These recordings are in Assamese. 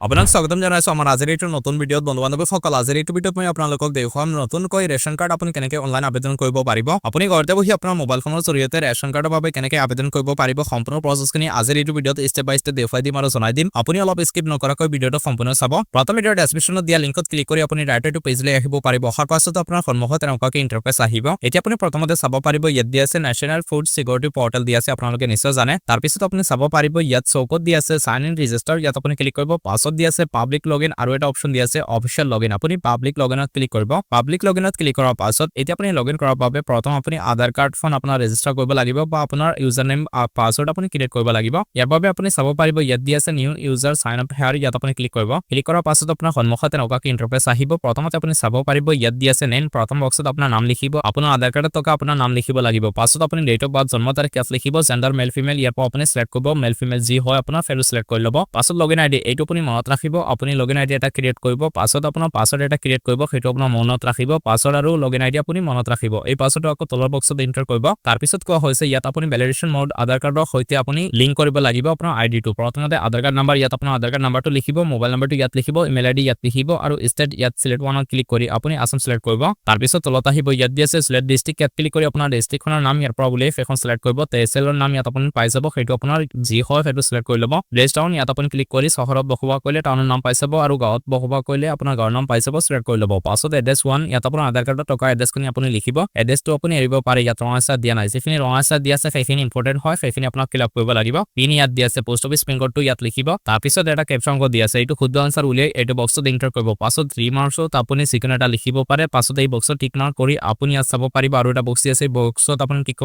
আপোনাক স্বাগতম জনাইছো আমাৰ আজিৰ এইটো নতুন ভিডিঅ'ত বন্ধু-বান্ধৱী সকল আজিৰ এইটো ভিডিঅ'ত মই আপোনালোকক দেখুৱাম নতুনকৈ ৰেচন কাৰ্ড আপুনি কেনেকৈ অনলাইন আবেদন কৰিব পাৰিব আপুনি ঘৰতে বহি আপোনাৰ মোবাইল ফোনৰ জৰিয়তে ৰেচন কাৰ্ডৰ বাবে কেনেকৈ আবেদন কৰিব পাৰিব সম্পূৰ্ণ প্ৰচেছখিনি আজিৰ এইটো ভিডিঅ'ত ষ্টেপ বাই ষ্টেপ দেখুৱাই দিম আৰু জনাই দিম আপুনি অলপ স্কিপ নকৰাকৈ ভিডিঅ'টো সম্পূৰ্ণ চাব প্ৰথম ভিডিঅ'ৰ ডেছক্ৰিপশ্যনত দিয়া লিংকত ক্লিক কৰি আপুনি ডাইৰেক্ট পেজলৈ আহিব পাৰিব অহাৰ পাছত আপোনাৰ সন্মুখত এনেকুৱাকৈ ইন্টাৰফেচ আহিব এতিয়া আপুনি প্ৰথমতে চাব পাৰিব ইয়াত দিয়া আছে নেশ্যনেল ফুড সিকিউৰিটি পৰ্টেল দিয়া আছে আপোনালোকে নিশ্চয় জানে তাৰ পিছত আপুনি চাব পাৰিব ইয়াত চৌকত দিয়া আছে সাইন ইন ৰেজিষ্টাৰ ইয়াত আপুনি ক্লিক কৰিব পাছত দিয়া আছে পাব্লিক লগইন আৰু এটা অপচন দিয়া আছে অফিচিয়েল লগইন আপুনি পাব্লিক লগইনত ক্লিক কৰিব পাব্লিক লগইনত ক্লিক কৰাৰ পাছত এতিয়া আপুনি লগইন কৰাৰ বাবে প্ৰথম আপুনি আধাৰ কাৰ্ডখন আপোনাৰ ৰেজিষ্টাৰ কৰিব লাগিব বা আপোনাৰ ইউজাৰ নেম পাছৱৰ্ড আপুনি ক্ৰিয়েট কৰিব লাগিব ইয়াৰ বাবে আপুনি চাব পাৰিব ইয়াত দিয়া আছে new user sign up here ইয়াত আপুনি ক্লিক কৰিব ক্লিক কৰাৰ পাছত আপোনাৰ সন্মুখত এনেকুৱাকৈ ইন্টাৰফেচ আহিব প্ৰথমতে আপুনি চাব পাৰিব ইয়াত দিয়া আছে নেম প্ৰথম বক্সত আপোনাৰ নাম লিখিব আপোনাৰ আধাৰ কাৰ্ডত থকা আপোনাৰ নাম লিখিব লাগিব পাছত আপুনি ডেট অফ বাৰ্থ জন্ম তাৰিখ ইয়াত লিখিব জেন্ডাৰ মেল ফিমেল ইয়াৰ পৰা আপুনি সিলেক্ট কৰিব মেল ফিমেল যি হয় আপোনাৰ ফেৰো সিলেক্ট কৰি ল'ব পাছত লগইন আইডি এইটো আপুনি মনত ৰাখিব আপুনি লগইন আইডি এটা ক্ৰিয়েট কৰিব পাছত আপোনাৰ পাছৱৰ্ড এটা ক্ৰিয়েট কৰিব সেইটো আপোনাৰ মনত ৰাখিব পাছৱৰ্ড আৰু লগইন আইডি আপুনি মনত ৰাখিব এই পাছৱৰ্ডটো আকৌ তলৰ বক্সত এন্টাৰ কৰিব তাৰ পিছত কোৱা হৈছে ইয়াত আপুনি ভেলিডেশ্যন মোড আধাৰ কাৰ্ডৰ সৈতে আপুনি লিংক কৰিব লাগিব আপোনাৰ আইডিটো প্ৰথমতে আধাৰ কাৰ্ড নাম্বাৰ ইয়াত আপোনাৰ আধাৰ কাৰ্ড নাম্বাৰটো লিখিব মোবাইল নাম্বাৰটো ইয়াত লিখিব ইমেইল আইডি ইয়াত লিখিব আৰু ষ্টেট ইয়াত সিলেক্ট ওৱানত ক্লিক কৰি আপুনি আসাম সিলেক্ট কৰিব তাৰ পিছত তলত আহিব ইয়াত দিয়া আছে সিলেক্ট ডিস্ট্ৰিক্ট ইয়াত ক্লিক কৰি আপোনাৰ ডিস্ট্ৰিক্টখনৰ নাম ইয়াৰ পৰা উলিয়াই এখন সিলেক্ট কৰিব তেহচিলৰ নাম ইয়াত আপুনি পাই যাব সেইটো আপোনাৰ যি হয় সেইটো সিলেক্ট কৰি ল'ব ভিলেজ টাউন ইয়াত আপুনি ক্লিক কৰি চহৰত বসবাস কৰিলে টাউনৰ নাম পাই যাব আৰু গাঁৱত বসবাস কৰিলে আপোনাৰ গাঁৱৰ নাম পাই যাব সিলেক্ট কৰি ল'ব পাছত এড্ৰেছ 1 ইয়াত আপোনাৰ আধাৰ কাৰ্ডত থকা এড্ৰেছখিনি আপুনি লিখিব এড্ৰেছটো আপুনি এৰিব পাৰে ইয়াত ৰঙা দিয়া নাই যিখিনি ৰঙা দিয়া আছে সেইখিনি ইম্পৰ্টেন্ট হয় সেইখিনি আপোনাক ফিল আপ কৰিব লাগিব পিন ইয়াত দিয়া আছে পোষ্ট অফিচ পিন কোডটো ইয়াত লিখিব তাৰ পিছত এটা কেপচন কোড দিয়া আছে এইটো শুদ্ধ আনসাৰ উলিয়াই এইটো বক্সত এন্টাৰ কৰিব পাছত 3 মাৰ্কছত আপুনি চিকন এটা লিখিব পাৰে পাছত এই বক্সত টিক মাৰ্ক কৰি আপুনি ইয়াত চাব পাৰিব আৰু এটা বক্স আছে বক্সত আপুনি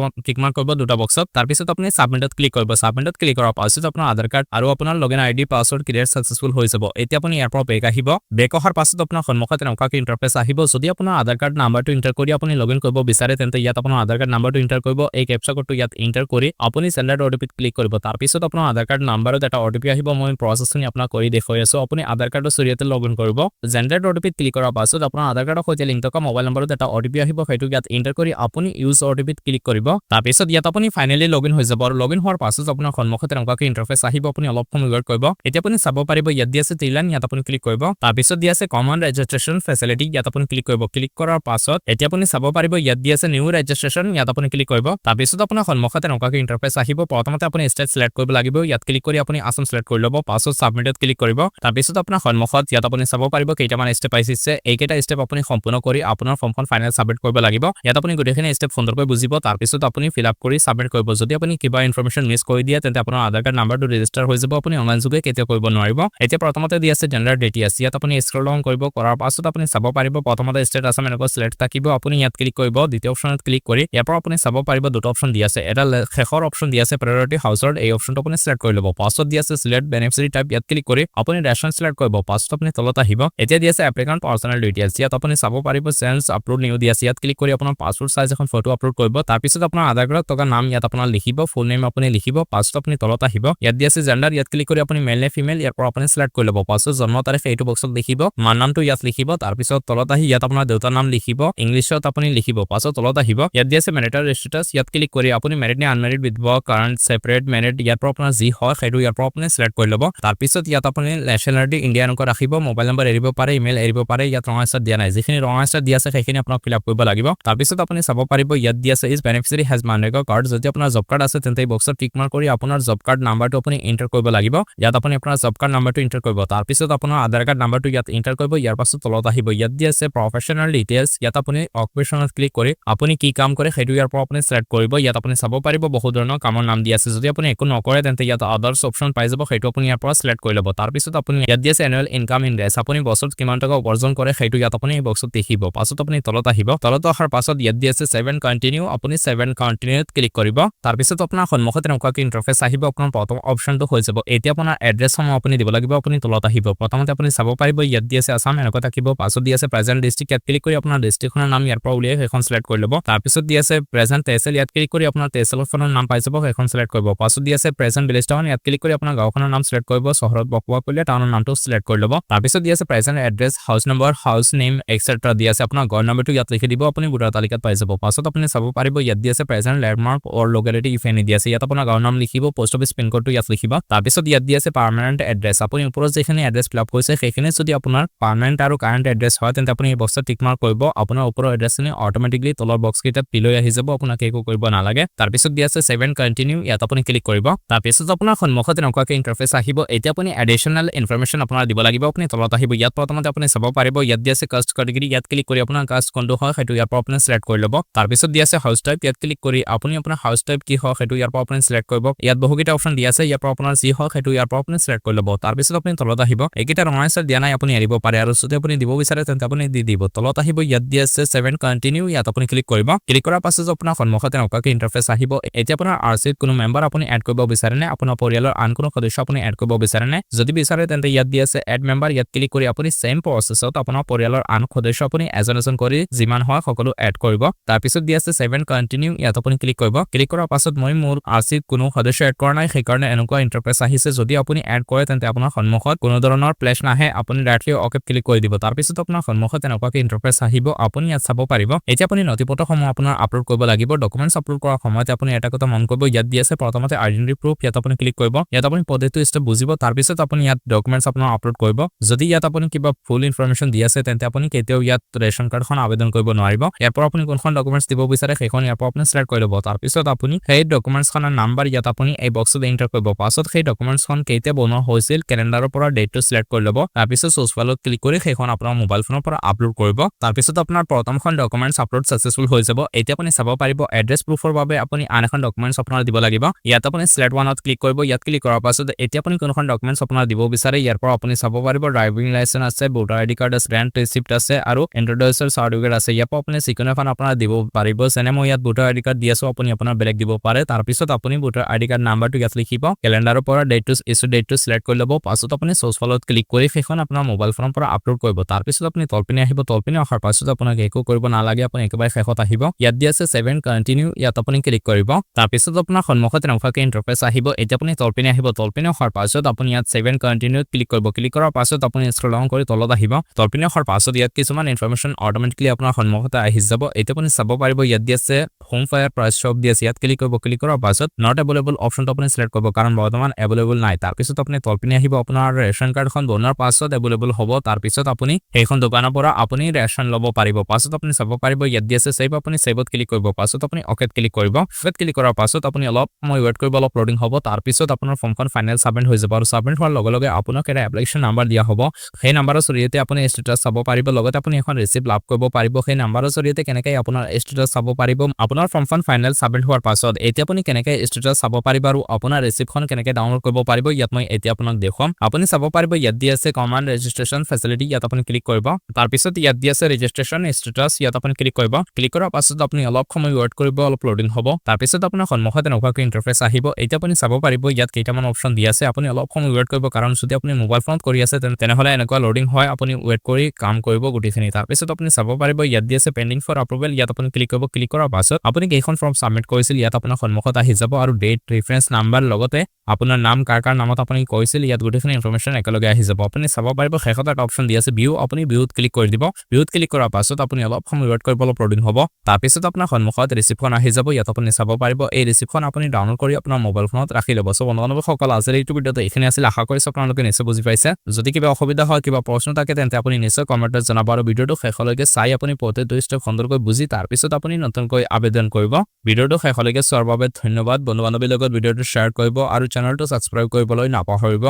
টিক মাৰ্ক কৰিব দুটা বক্সত তাৰ পিছত আপুনি সাবমিটত ক্লিক কৰিব সাবমিটত ক্লিক কৰাৰ পাছত আপোনাৰ আধাৰ কাৰ্ড আৰু আপোনাৰ login ID password clear successful হৈ যাব এতিয়া আপুনি ইয়াৰ পৰা বেক আহিব বেক অহাৰ পাছত আপোনাৰ সন্মুখত এনেকুৱাকৈ ইন্টাৰফেচ আহিব যদি আপোনাৰ আধাৰ কাৰ্ড নাম্বাৰটো এন্টাৰ কৰি আপুনি লগইন কৰিব বিচাৰে তেন্তে ইয়াত আপোনাৰ আধাৰ কাৰ্ড নাম্বাৰটো এন্টাৰ কৰিব এই কেপচা কোডটো ইয়াত এন্টাৰ কৰি আপুনি জেনাৰেট ওটিপিত ক্লিক কৰিব তাৰ পিছত আপোনাৰ আধাৰ কাৰ্ড নাম্বাৰত এটা ওটিপি আহিব মই প্ৰচেছখিনি আপোনাক কৰি দেখুৱাই আছো আপুনি আধাৰ কাৰ্ডৰ জৰিয়তে লগইন কৰিব জেনাৰেট ওটিপিত ক্লিক কৰাৰ পাছত আপোনাৰ আধাৰ কাৰ্ডৰ সৈতে লিংক থকা মোবাইল নম্বৰত এটা ওটিপি আহিব সেইটো ইয়াত এন্টাৰ কৰি আপুনি ইউজ ওটিপিত ক্লিক কৰিব তাৰ পিছত ইয়াত আপুনি ফাইনেলি লগইন হৈ যাব আৰু লগইন হোৱাৰ পাছত আপোনাৰ সন্মুখত এনেকুৱাকৈ ইন্টাৰফেচ আহিব আপুনি অলপ সময় ৱেইট কৰিব এতিয়া আপুনি চাব পাৰিব ইয়াত দিয়া আছে ত্ৰিলাইন ইয়াত আপুনি ক্লিক কৰিব তাৰ পিছত দিয়া আছে কমন ৰেজিষ্ট্ৰেচন ফেচিলিটি ইয়াত আপুনি ক্লিক কৰিব ক্লিক কৰাৰ পাছত এতিয়া আপুনি চাব পাৰিব ইয়াত দিয়া আছে নিউ ৰেজিষ্ট্ৰেচন ইয়াত আপুনি ক্লিক কৰিব তাৰ পিছত আপোনাৰ সন্মুখত এনেকুৱাকৈ ইন্টাৰফেচ আহিব প্ৰথমতে আপুনি ষ্টেট সিলেক্ট কৰিব লাগিব ইয়াত ক্লিক কৰি আপুনি আসাম সিলেক্ট কৰি ল'ব পাছত সাবমিটত ক্লিক কৰিব তাৰ পিছত আপোনাৰ সন্মুখত ইয়াত আপুনি চাব পাৰিব কেইটামান ষ্টেপ আহিছে এইকেইটা ষ্টেপ আপুনি সম্পূৰ্ণ কৰি আপোনাৰ ফৰ্মখন ফাইনেল সাবমিট কৰিব লাগিব ইয়াত আপুনি গোটেইখিনি ষ্টেপ সুন্দৰকৈ বুজিব তাৰ পিছত আপুনি ফিল আপ কৰি সাবমিট কৰিব যদি আপুনি কিবা ইনফৰমেশ্যন মিছ কৰি দিয়ে তেন্তে আপোনাৰ আধাৰ কাৰ্ড নাম্বাৰটো ৰেজিষ্টাৰ হৈ যাব আপুনি অনলাইন যোগে কেতিয়া কৰিব নোৱাৰিব এতিয়া প্ৰথমতে দিয়া আছে জেন্ডাৰ ডিটেইলছ ইয়াত আপুনি স্ক্ৰল ডাউন কৰিব কৰাৰ পাছত আপুনি চাব পাৰিব প্ৰথমতে ষ্টেট আসাম এনেকুৱা সিলেক্ট থাকিব আপুনি ইয়াত ক্লিক কৰিব দ্বিতীয় অপচনত ক্লিক কৰি ইয়াৰ পৰা আপুনি চাব পাৰিব দুটা অপচন দিয়া আছে এটা শেষৰ অপচন দিয়া আছে প্ৰায়োৰিটি হাউছহোল্ড এই অপচনটো আপুনি সিলেক্ট কৰি ল'ব পাছত দিয়া আছে সিলেক্ট বেনিফিচিয়াৰী টাইপ ইয়াত ক্লিক কৰি আপুনি ৰেচন সিলেক্ট কৰিব পাছত আপুনি তলত আহিব এতিয়া দিয়া আছে এপ্লিকেণ্ট পাৰ্চনেল ডিটেইলছ ইয়াত আপুনি চাব পাৰিব চেঞ্জ আপলোড নিউ দিয়া আছে ইয়াত ক্লিক কৰি আপোনাৰ পাছপোৰ্ট সাইজ এখন ফটো আপলোড কৰিব তাৰ পিছত আপোনাৰ আধাৰ কাৰ্ডত থকা নাম ইয়াত আপোনাৰ লিখিব ফুল নেম আপুনি লিখিব পাছত আপুনি তলত আহিব ইয়াত দিয়া আছে জেন্ডাৰ ইয়াত ক্লিক কৰি আপুনি মেল নে ফিমেল ইয়াৰ পৰা আপুনি সিলেক্ট কৰি ল'ব পাছত জন্ম তাৰিখ এইটো বক্সত লিখিব মাৰ নামটো ইয়াত লিখিব তাৰ পিছত তলত আহি ইয়াত আপোনাৰ দেউতাৰ নাম লিখিব ইংলিছত আপুনি লিখিব পাছত তলত আহিব ইয়াত দিয়া আছে মেৰিটাল ষ্টেটাছ ইয়াত ক্লিক কৰি আপুনি মেৰিড নে আনমেৰিড বিধৱা কাৰেণ্ট সেপাৰেট মেৰিড ইয়াৰ পৰা আপোনাৰ যি হয় সেইটো ইয়াৰ পৰা আপুনি সিলেক্ট কৰি ল'ব তাৰ পিছত ইয়াত আপুনি নেশ্যনেলিটি ইণ্ডিয়া এনেকৈ ৰাখিব মোবাইল নম্বৰ এৰিব পাৰে ইমেইল এৰিব পাৰে ইয়াত ৰঙা ষ্টাৰ দিয়া নাই যিখিনি ৰঙা ষ্টাৰ দিয়া আছে সেইখিনি আপোনাক ফিল আপ কৰিব লাগিব তাৰ পিছত আপুনি চাব পাৰিব ইয়াত দিয়া আছে ইজ বেনিফিচিয়াৰী হেজ মানৰেগা কাৰ্ড যদি আপোনাৰ জব কাৰ্ড আছে তেন্তে এই বক্সত টিক মাৰ্ক কৰি আপোনাৰ জব কাৰ্ড নাম্বাৰটো আপুনি এন্টাৰ কৰিব লাগিব ইয়াত আপুনি আপোনাৰ জব কাৰ্ড নাম্বাৰটো এন্টাৰ কৰিব তাৰ পিছত আপোনাৰ আধাৰ কাৰ্ড নাম্বাৰটো ইয়াত এন্টাৰ কৰিব ইয়াৰ পাছত তলত আহিব ইয়াত দিয়া আছে প্ৰফেশনাল ডিটেইলছ ইয়াত আপুনি অকুপেশ্যনত ক্লিক কৰি আপুনি কি কাম কৰে সেইটো ইয়াৰ পৰা আপুনি সিলেক্ট কৰিব ইয়াত আপুনি চাব পাৰিব বহুত ধৰণৰ কামৰ নাম দিয়া আছে যদি আপুনি একো নকৰে তেন্তে ইয়াত আদাৰ্স অপচন পাই যাব সেইটো আপুনি ইয়াৰ পৰা সিলেক্ট কৰি ল'ব তাৰ পিছত আপুনি ইয়াত দিয়া আছে এনুৱেল ইনকাম ইনডেক্স আপুনি বছৰত কিমান টকা উপাৰ্জন কৰে সেইটো ইয়াত আপুনি এই বক্সত লিখিব পাছত আপুনি তলত আহিব তলত অহাৰ পাছত ইয়াত দিয়া আছে 7 কন্টিনিউ আপুনি 7 কন্টিনিউত ক্লিক কৰিব তাৰ পিছত আপোনাৰ সন্মুখত এনেকুৱাকৈ ইন্টাৰফেচ আহিব আপোনাৰ প্ৰথম অপচনটো হৈ যাব এতিয়া আপোনাৰ এড্ৰেছসমূহ আপুনি দিব লাগিব আপুনি তলত আহিব প্ৰথমতে আপুনি চাব পাৰিব ইয়াত দিয়া আছে আসাম এনেকুৱা থাকিব পাছত দিয়া আছে প্ৰেজেন্ট ডিস্ট্ৰিক্ট ইয়াত ক্লিক কৰি আপোনাৰ ডিস্ট্ৰিক্টখনৰ নাম ইয়াৰ পৰা উলিয়াই সেইখন সিলেক্ট কৰি ল'ব তাৰ পিছত দিয়া আছে প্ৰেজেন্ট তেহচিল ইয়াত ক্লিক কৰি আপোনাৰ তেহচিলখনৰ নাম পাই যাব সেইখন সিলেক্ট কৰিব পাছত দিয়া আছে প্ৰেজেন্ট ভিলেজ টাউন ইয়াত ক্লিক কৰি আপোনাৰ গাঁওখনৰ নাম সিলেক্ট কৰিব চহৰত বসবাস কৰিলে টাউনৰ নামটো সিলেক্ট কৰি ল'ব তাৰ পিছত দিয়া আছে present address house number house name et cetera দিয়া আছে আপোনাৰ ঘৰ নম্বৰটো ইয়াত লিখি দিব আপুনি ভোটাৰ তালিকাত পাই যাব পাছত আপুনি চাব পাৰিব ইয়াত দিয়া আছে present landmark or locality if any দিয়া আছে ইয়াত আপোনাৰ গাঁৱৰ নাম লিখিব পোষ্ট অফিচ পিন কোডটো ইয়াত লিখিব তাৰ পিছত ইয়াত দিয়া আছে পাৰ্মানেন্ট এড্ৰেছ আপুনি ওপৰত যেখিনি এড্ৰেছ ফিল আপ কৰিছে সেইখিনি যদি আপোনাৰ পাৰ্মানেন্ট আৰু কাৰেন্ট এড্ৰেছ হয় তেন্তে আপুনি এই বক্সত টিক মাৰ্ক কৰিব আপোনাৰ ওপৰৰ এড্ৰেছখিনি অটোমেটিকলি তলৰ বক্স কেইটাত পিলৈ আহি যাব আপোনাক একো কৰিব নালাগে তাৰ পিছত দিয়া আছে 7 কন্টিনিউ ইয়াত আপুনি ক্লিক কৰিব তাৰ পিছত আপোনাৰ সন্মুখত এনেকুৱাকৈ ইন্টাৰফেস আহিব এতিয়া আপুনি এডিশনাল ইনফৰমেশন আপোনাৰ দিব লাগিব আপুনি তলত আহিব ইয়াত প্ৰথমতে আপুনি চাব পাৰিব ইয়াত দিয়া আছে কাষ্ট কেটেগৰী ইয়াত ক্লিক কৰি আপোনাৰ কাষ্ট কোনটো হয় সেইটো ইয়াৰ পৰা আপুনি সিলেক্ট কৰি ল'ব তাৰ পিছত দিয়া আছে হাউস টাইপ ইয়াত ক্লিক কৰি আপুনি আপোনাৰ হাউস টাইপ কি হয় সেইটো ইয়াৰ পৰা আপুনি সিলেক্ট কৰিব ইয়াত বহুকেইটা অপচন দিয়া আছে ইয়াৰ পৰা আপোনাৰ যি হয় সেইটো ইয়াৰ পৰা আপুনি সিলেক্ট কৰি ল'ব তাৰ পিছত আপুনি তলত আহিব এইকেইটা ৰঙাইছে দিয়া নাই আপুনি এৰিব পাৰে আৰু যদি আপুনি দিব বিচাৰে তেন্তে আপুনি দি দিব তলত আহিব ইয়াত দিয়া আছে 7 কন্টিনিউ ইয়াত আপুনি ক্লিক কৰিব ক্লিক কৰাৰ পাছত আপোনাৰ সন্মুখত এনেকুৱাকৈ ইন্টাৰফেস আহিব এতিয়া আপোনাৰ আৰচিত কোনো মেম্বাৰ আপুনি এড কৰিব বিচাৰে নে আপোনাৰ পৰিয়ালৰ আন কোনো সদস্য আপুনি এড কৰিব বিচাৰে নে যদি বিচাৰে তেন্তে ইয়াত দিয়া আছে এড মেম্বাৰ ইয়াত ক্লিক কৰি আপুনি সেম প্ৰসেছত আপোনাৰ পৰিয়ালৰ আন সদস্য আপুনি এজন কৰি যিমান হয় সকলো এড কৰিব তাৰ পিছত দিয়া আছে 7 কন্টিনিউ ইয়াত আপুনি ক্লিক কৰিব ক্লিক কৰাৰ পাছত মই মোৰ আৰচিত কোনো সদস্য এড কৰা নাই সেই কাৰণে এনেকুৱা ইন্টাৰফেস আহিছে যদি আপুনি এড কৰে তেন্তে আপোনাৰ সন্মুখত কোনো ধৰণৰ প্লেছ নাহে আপুনি ডাইৰেক্টলি ওকে ক্লিক কৰি দিব তাৰ পিছত আপোনাৰ সন্মুখত এনেকুৱাকৈ ইন্টাৰফেস আহিব আপুনি ইয়াত চাব পাৰিব এতিয়া আপুনি নথিপত্ৰসমূহ আপোনাৰ আপলোড কৰিব লাগিব ডকুমেন্টছ আপলোড কৰাৰ সময়তে আপুনি এটা কথা মন কৰিব ইয়াত দিয়া আছে প্ৰথমতে আইডেন্টিটি প্ৰুফ ইয়াত আপুনি ক্লিক কৰিব ইয়াত আপুনি পদ্ধতিটো ষ্টেপ বুজিব তাৰ পিছত আপুনি ইয়াত ডকুমেন্টছ আপোনাৰ আপলোড কৰিব যদি ইয়াত আপুনি কিবা ফুল ইনফৰমেশন দি আছে তেন্তে আপুনি কেতিয়াও ইয়াত ৰেশন কাৰ্ডখন আবেদন কৰিব নোৱাৰিব ইয়াৰ পৰা আপুনি কোনখন ডকুমেন্টছ দিব বিচাৰে সেইখন ইয়াৰ পৰা আপুনি সিলেক্ট কৰি ল'ব তাৰ পিছত আপুনি সেই ডকুমেন্টছখনৰ নাম্বাৰ ইয়াত আপুনি এই বক্সত এন্টাৰ কৰিব পাছত সেই ডকুমেন্টছখন কেতিয়া বনোৱা হৈছিল ক্যালেন্ডাৰৰ পৰা ডেটটো সিলেক্ট কৰি ল'ব তাৰ পিছত সোৰ্স ফাইলত ক্লিক কৰি সেইখন আপোনাৰ মোবাইল ফোনৰ পৰা আপলোড কৰিব তাৰ পিছত আপোনাৰ প্ৰথমখন ডকুমেন্টছ আপলোড সাকসেসফুল হৈ যাব এতিয়া আপুনি চাব পাৰিব এড্ৰেছ প্ৰুফৰ বাবে আপুনি আন এখন ডকুমেন্টছ আপোনাৰ দিব লাগিব ইয়াত আপুনি সিলেক্ট ওয়ানত ক্লিক কৰিব ইয়াত ক্লিক কৰাৰ পাছত এতিয়া আপুনি কোনখন ডকুমেন্টছ আপোনাৰ দিব বিচাৰে ইয়াৰ পৰা আপুনি চাব পাৰিব ড্ৰাইভিং লাইসেন্স আছে ভোটাৰ আইডি কাৰ্ড আছে ৰেন্ট ৰিসিপ্ট আছে আৰু ইন্ট্ৰোডাকচন সাৰ্টিফিকেট আছে ইয়াৰ পৰা আপুনি যিকোনো এখন আপোনাৰ দিব পাৰিব যেনে মই ইয়াত ভোটাৰ আইডি কাৰ্ড দি আছো আপুনি আপোনাৰ বেলেগ দিব পাৰে তাৰ পিছত আপুনি ভোটাৰ আইডি কাৰ্ড নাম্বাৰটো ইয়াত লিখিব ক্যালেন্ডাৰৰ পৰা ডেটটো ইছ্যু ডেটটো সিলেক্ট কৰি ল'ব পাছত আপুনি সোৰ্স ফাইলত ক্লিক কৰি সেইখন আপোনাৰ মোবাইল ফোনৰ পৰা আপলোড কৰিব তাৰ পিছত আপুনি তলপিনে আহিব তলপিনে অহাৰ পাছত আপোনাক একো কৰিব নালাগে আপুনি একেবাৰে শেষত আহিব ইয়াত দিয়া আছে 7 কন্টিনিউ ইয়াত আপুনি ক্লিক কৰিব তাৰ পিছত আপোনাৰ সন্মুখত এনেকুৱাকৈ ইন্টাৰফেস আহিব এতিয়া আপুনি তলপিনে আহিব তলপিনে অহাৰ পাছত আপুনি ইয়াত 7 কন্টিনিউ ক্লিক কৰিব ক্লিক কৰাৰ পাছত আপুনি স্ক্ৰল ডাউন কৰি তলত আহিব তলপিনে অহাৰ পাছত ইয়াত কিছুমান ইনফৰমেশন অটোমেটিকলি আপোনাৰ সন্মুখত আহি যাব এতিয়া আপুনি চাব পাৰিব ইয়াত দিয়া আছে হোম ফায়াৰ প্ৰাইস শ্বপ দিয়া আছে ইয়াত ক্লিক কৰিব ক্লিক কৰাৰ পাছত নট এভেইলেবল অপশনটো আপুনি সিলেক্ট কৰিব কাৰণ বৰ্তমান এভেইলেবল নাই তাৰ পিছত আপুনি তলপিনে আহিব আপোনাৰ ৰেশন কাৰ্ডখন বনোৱাৰ পাছত এভেইলেবল হ'ব তাৰ পিছত আপুনি এইখন দোকানৰ পৰা আপুনি ৰেশন ল'ব পাৰিব পাছত আপুনি চাব পাৰিব ইয়াত দিয়া আছে সেভ আপুনি সেভত ক্লিক কৰিব পাছত আপুনি ওকেত ক্লিক কৰিব ওকেত ক্লিক কৰাৰ পাছত আপুনি অলপ সময় ওয়েট কৰিব অলপ লোডিং হ'ব তাৰ পিছত আপোনাৰ ফৰ্মখন ফাইনেল সাবমিট হৈ যাব আৰু সাবমিট হোৱাৰ লগে লগে আপোনাক এটা এপ্লিকেশন নাম্বাৰ দিয়া হ'ব সেই নাম্বাৰৰ জৰিয়তে আপুনি ষ্টেটাস চাব পাৰিব লগতে আপুনি এখন ৰিসিপ্ট লাভ কৰিব পাৰিব সেই নাম্বাৰৰ জৰিয়তে কেনেকৈ আপোনাৰ ষ্টেটাস চাব পাৰিব আপোনাৰ ফৰ্মখন ফাইনেল সাবমিট হোৱাৰ পাছত এতিয়া আপুনি কেনেকৈ ষ্টেটাস চাব পাৰিব আৰু আপোনাৰ ৰিসিপ্টখন কেনেকৈ ডাউনলোড কৰিব পাৰিব ইয়াত মই এতিয়া আপোনাক দেখুৱাম আপুনি চাব পাৰিব ইয়াত দিয়া আছে কমান্ড ৰেজিষ্ট্ৰেচন ফেচিলিটি ইয়াত আপুনি ক্লিক কৰিব তাৰ পিছত ইয়াত দিয়া আছে ৰেজিষ্ট্ৰেচন ষ্টেটাস ইয়াত আপুনি ক্লিক কৰিব ক্লিক কৰাৰ পাছত আপুনি অলপ সময় ওয়েট কৰিব অলপ লোডিং হ'ব তাৰ পিছত আপোনাৰ সন্মুখত এনেকুৱাকৈ ইন্টাৰফেস আহিব এতিয়া আপুনি চাব পাৰিব ইয়াত কেইটামান অপচন দিয়া আছে আপুনি অলপ সময় ওয়েট কৰিব কাৰণ যদি আপুনি মোবাইল ফোনত কৰি আছে তেনেহলে এনেকুৱা লোডিং হয় আপুনি ওয়েট কৰি কাম কৰিব গুটিখিনি তাৰ পিছত আপুনি চাব পাৰিব ইয়াত দিয়া আছে পেন্ডিং ফৰ এপ্ৰুভেল ইয়াত আপুনি ক্লিক কৰিব ক্লিক কৰাৰ পাছত আপুনি কেইখন ফৰ্ম সাবমিট কৰিছিল ইয়াত আপোনাৰ সন্মুখত আহি যাব আৰু ডেট ৰেফাৰেন্স নাম্বাৰ লগতে আপোনাৰ নাম কাৰ নামত আপুনি কৈছিল ইয়াত গুটিখিনি ইনফৰমেশন একেলগে আহি যাব আপুনি চাব পাৰিব শেষত এটা অপচন দিয়া আছে ভিউ আপুনি ভিউত ক্লিক কৰি দিব ভিউত ক্লিক কৰাৰ পাছত আপুনি অলপ সময় ওয়েট কৰিব অলপ লোডিং হ'ব তাৰ পিছত আপোনাৰ সন্মুখত ৰিসিপ্টখন আহি যাব ইয়াত আপুনি চাব পাৰিব এই ৰিসিপ্টখন আপুনি ডাউনলোড কৰি আপোনাৰ মোবাইল ফোনত ৰাখি ল'ব সো বন্ধুসকল আজিৰ এই ভিডিঅ'টো এইখিনি আছিল আশা কৰিছো আপোনালোকে নিশ্চয় বুজি পাইছে যদি কিবা অসুবিধা হয় কিবা প্ৰশ্ন থাকে তেন্তে আপুনি নিশ্চয় কমেন্টত জনাব আৰু ভিডিঅ'টো শেষলৈকে চাই আপুনি প্ৰতিটো ষ্টেপ সুন্দৰকৈ বুজি তাৰ পিছত আপুনি নতুনকৈ আবেদন কৰিব ভিডিঅ'টো শেষলৈকে চোৱাৰ বাবে ধন্যবাদ বন্ধু বান্ধৱীৰ লগত ভিডিঅ'টো শ্বেয়াৰ কৰিব আৰু চেনেলটো সাবস্ক্ৰাইব কৰিবলৈ নাপাহৰিব